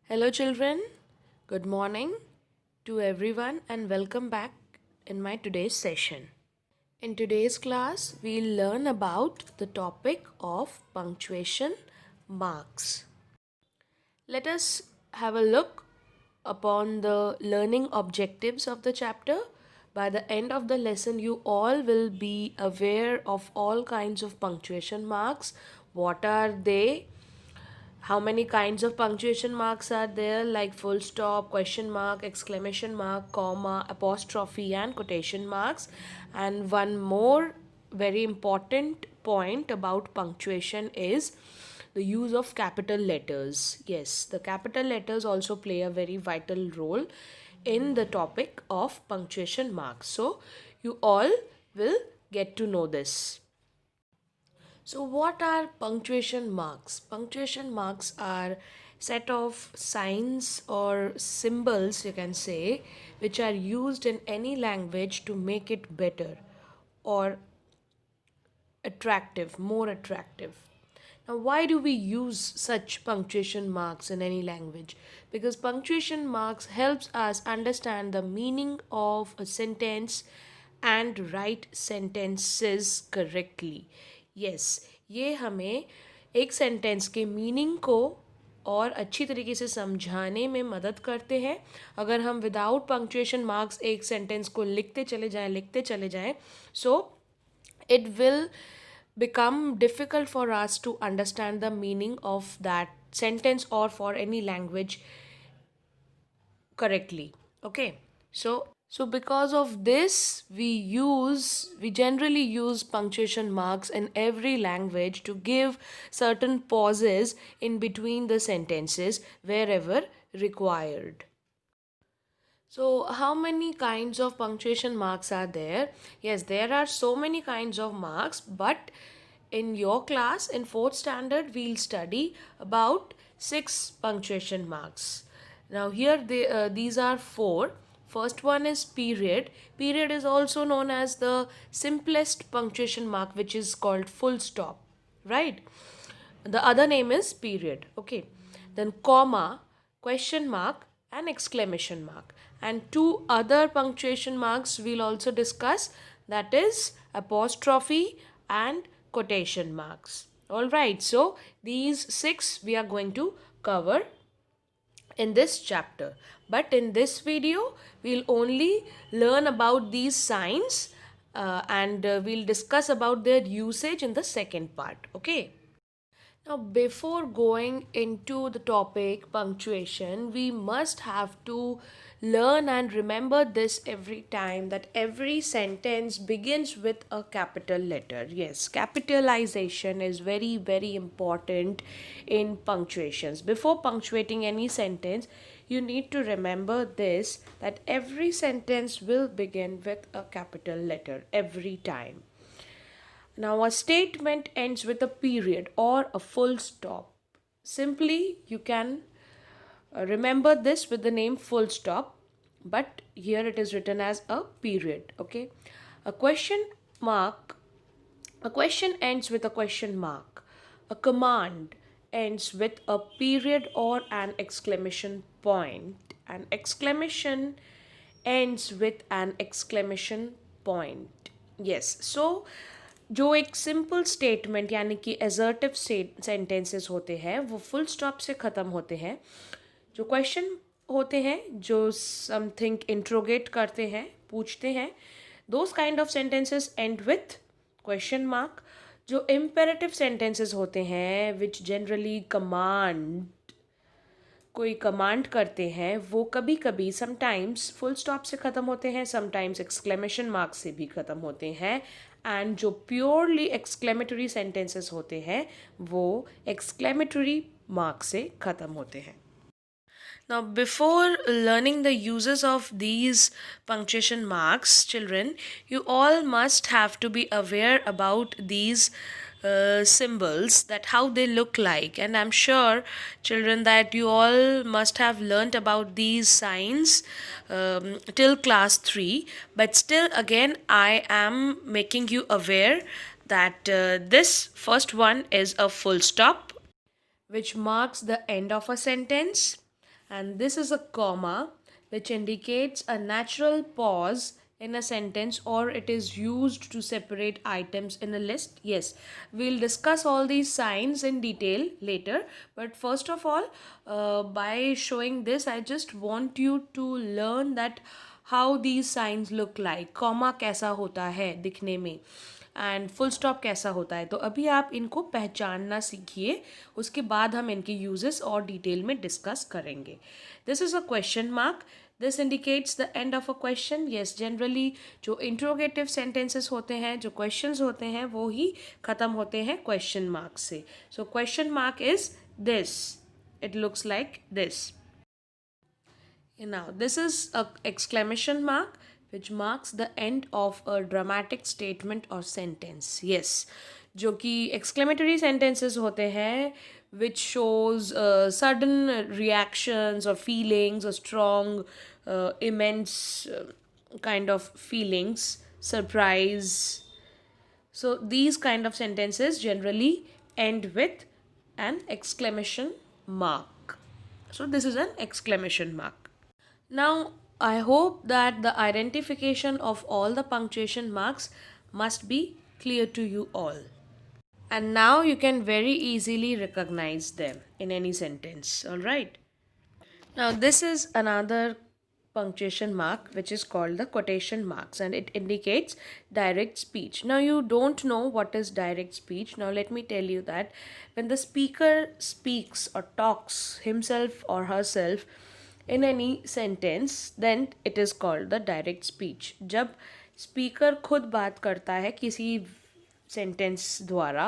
Hello, children. Good morning to everyone, and welcome back in my today's session. In today's class, we'll learn about the topic of punctuation marks. Let us have a look upon the learning objectives of the chapter. By the end of the lesson, you all will be aware of all kinds of punctuation marks. What are they? How many kinds of punctuation marks are there, like full stop, question mark, exclamation mark, comma, apostrophe, and quotation marks? And one more very important point about punctuation is the use of capital letters. Yes, the capital letters also play a very vital role in the topic of punctuation marks. So you all will get to know this. So what are punctuation marks? Punctuation marks are set of signs or symbols, you can say, which are used in any language to make it better or attractive, more attractive. Now, why do we use such punctuation marks in any language? Because punctuation marks helps us understand the meaning of a sentence and write sentences correctly. Yes, ये हमें एक sentence के meaning को और अच्छी तरीके से समझाने में मदद करते हैं. अगर हम विदाउट पंक्चुएशन मार्क्स एक सेंटेंस को लिखते चले जाएं, सो it will become difficult for us to understand the meaning of that sentence or for any language correctly. Okay, so because of this, we generally use punctuation marks in every language to give certain pauses in between the sentences wherever required. So, how many kinds of punctuation marks are there? Yes, there are so many kinds of marks, but in your class in 4th standard, we'll study about 6 punctuation marks. Now, here these are 4. First one is period. Period is also known as the simplest punctuation mark, which is called full stop, right? The other name is period. Okay. Then comma, question mark, and exclamation mark. And two other punctuation marks we'll also discuss, that is apostrophe and quotation marks. All right. So these 6 we are going to cover in this chapter. But in this video, we'll only learn about these signs and we'll discuss about their usage in the second part. Okay. Now, before going into the topic punctuation, we must have to learn and remember this every time, that every sentence begins with a capital letter. Yes, capitalization is very, very important in punctuations. Before punctuating any sentence, you need to remember this, that every sentence will begin with a capital letter every time. Now, a statement ends with a period or a full stop. Simply, you can remember this with the name full stop, but here it is written as a period. Okay, a question mark, a question ends with a question mark. A command ends with a period or an exclamation point. An exclamation ends with an exclamation point. Yes, so जो एक simple statement यानी कि assertive sentences होते हैं वो full stop से ख़त्म होते हैं. जो क्वेश्चन होते हैं, जो समथिंग इंट्रोगेट करते हैं, पूछते हैं, those kind of sentences and with question mark. जो इम्पेरेटिव सेंटेंसेस होते हैं विच जनरली कमांड, कोई कमांड करते हैं, वो कभी कभी समटाइम्स फुल स्टॉप से ख़त्म होते हैं, समटाइम्स एक्सक्लेमेशन मार्क से भी ख़त्म होते हैं. एंड जो प्योरली एक्सक्लेमेटरी सेंटेंसेस होते हैं वो एक्सक्लेमेटरी मार्क से ख़त्म होते हैं. Now, before learning the uses of these punctuation marks, children, you all must have to be aware about these symbols, that how they look like. And I'm sure, children, that you all must have learnt about these signs till class 3. But still, again, I am making you aware that this first one is a full stop, which marks the end of a sentence. And this is a comma which indicates a natural pause in a sentence, or it is used to separate items in a list. Yes, we'll discuss all these signs in detail later, but first of all, by showing this, I just want you to learn that how these signs look like. Comma कैसा होता है दिखने में, and full stop कैसा होता है. तो अभी आप इनको पहचानना सीखिए, उसके बाद हम इनके यूजेस और डिटेल में डिस्कस करेंगे. This is a question mark. This indicates the end of a question. Yes, generally जो इंट्रोगेटिव सेंटेंसेस होते हैं, जो क्वेश्चंस होते हैं, वो ही ख़त्म होते हैं क्वेश्चन मार्क से. So question mark is this. It looks like this. Now, this is a exclamation mark which marks the end of a dramatic statement or sentence. Yes, जो कि exclamatory sentences होते हैं which shows sudden reactions or feelings or strong, immense kind of feelings, surprise. So these kind of sentences generally end with an exclamation mark. So this is an exclamation mark. Now, I hope that the identification of all the punctuation marks must be clear to you all. And now you can very easily recognize them in any sentence. Alright. Now, this is another punctuation mark which is called the quotation marks, and it indicates direct speech. Now, you don't know what is direct speech. Now, let me tell you that when the speaker speaks or talks himself or herself in any sentence, then it is called the direct speech. जब speaker खुद बात करता है किसी sentence द्वारा,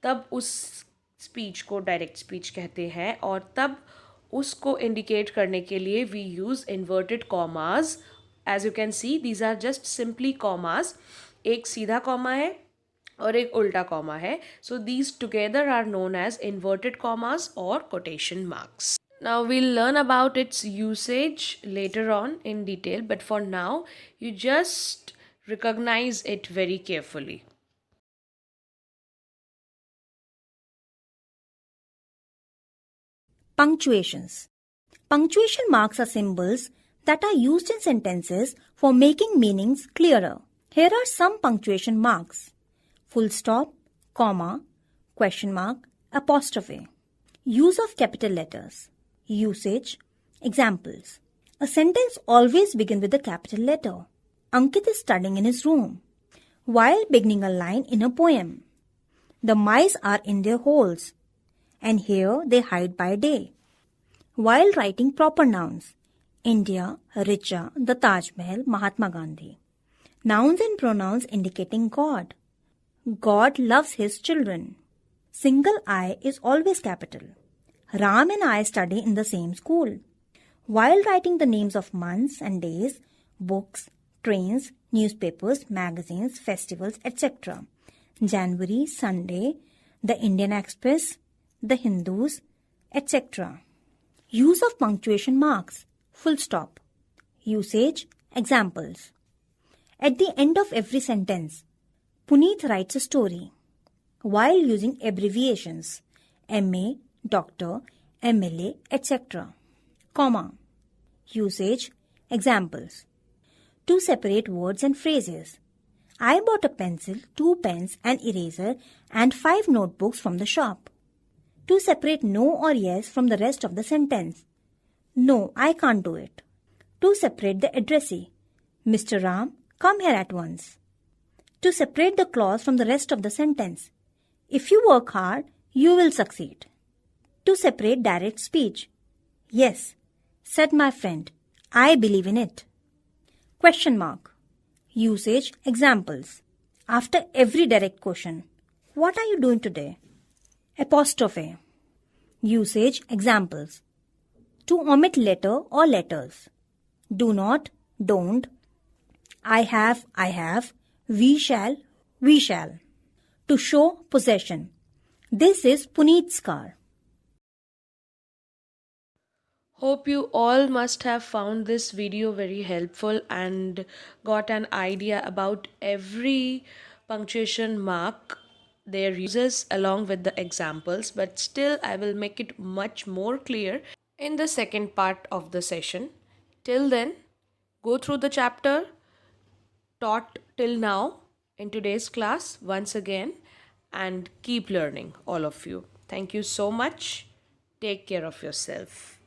तब उस speech को डायरेक्ट स्पीच कहते हैं, और तब उसको इंडिकेट करने के लिए we use inverted commas. As you can see, these are just simply commas. एक सीधा कॉमा है और एक उल्टा कॉमा है. So these together are known as inverted commas और quotation marks. Now we'll learn about its usage later on in detail, but for now you just recognize it very carefully. Punctuations. Punctuation marks are symbols that are used in sentences for making meanings clearer. Here are some punctuation marks: full stop, comma, question mark, apostrophe. Use of capital letters. Usage. Examples. A sentence always begins with a capital letter. Ankit is studying in his room while beginning a line in a poem. The mice are in their holes, and here they hide by day. While writing proper nouns. India, Richa, the Taj Mahal, Mahatma Gandhi. Nouns and pronouns indicating God. God loves his children. Single I is always capital. Ram and I study in the same school. While writing the names of months and days, books, trains, newspapers, magazines, festivals, etc. January, Sunday, the Indian Express, the Hindus, etc. Use of punctuation marks. Full stop. Usage. Examples. At the end of every sentence, Puneet writes a story. While using abbreviations, MA, Doctor, MLA, etc. Comma. Usage. Examples. To separate words and phrases. I bought a pencil, 2 pens, an eraser, and 5 notebooks from the shop. To separate no or yes from the rest of the sentence. No, I can't do it. To separate the addressee. Mr. Ram, come here at once. To separate the clause from the rest of the sentence. If you work hard, you will succeed. To separate direct speech. Yes, said my friend. I believe in it. Question mark. Usage. Examples. After every direct question. What are you doing today? Apostrophe. Usage. Examples. To omit letter or letters. Do not, don't. I have, we shall, we shall. To show possession. This is Puneet's car. Hope you all must have found this video very helpful and got an idea about every punctuation mark, their uses along with the examples, but still I will make it much more clear in the second part of the session. Till then, go through the chapter taught till now in today's class once again and keep learning, all of you. Thank you so much. Take care of yourself.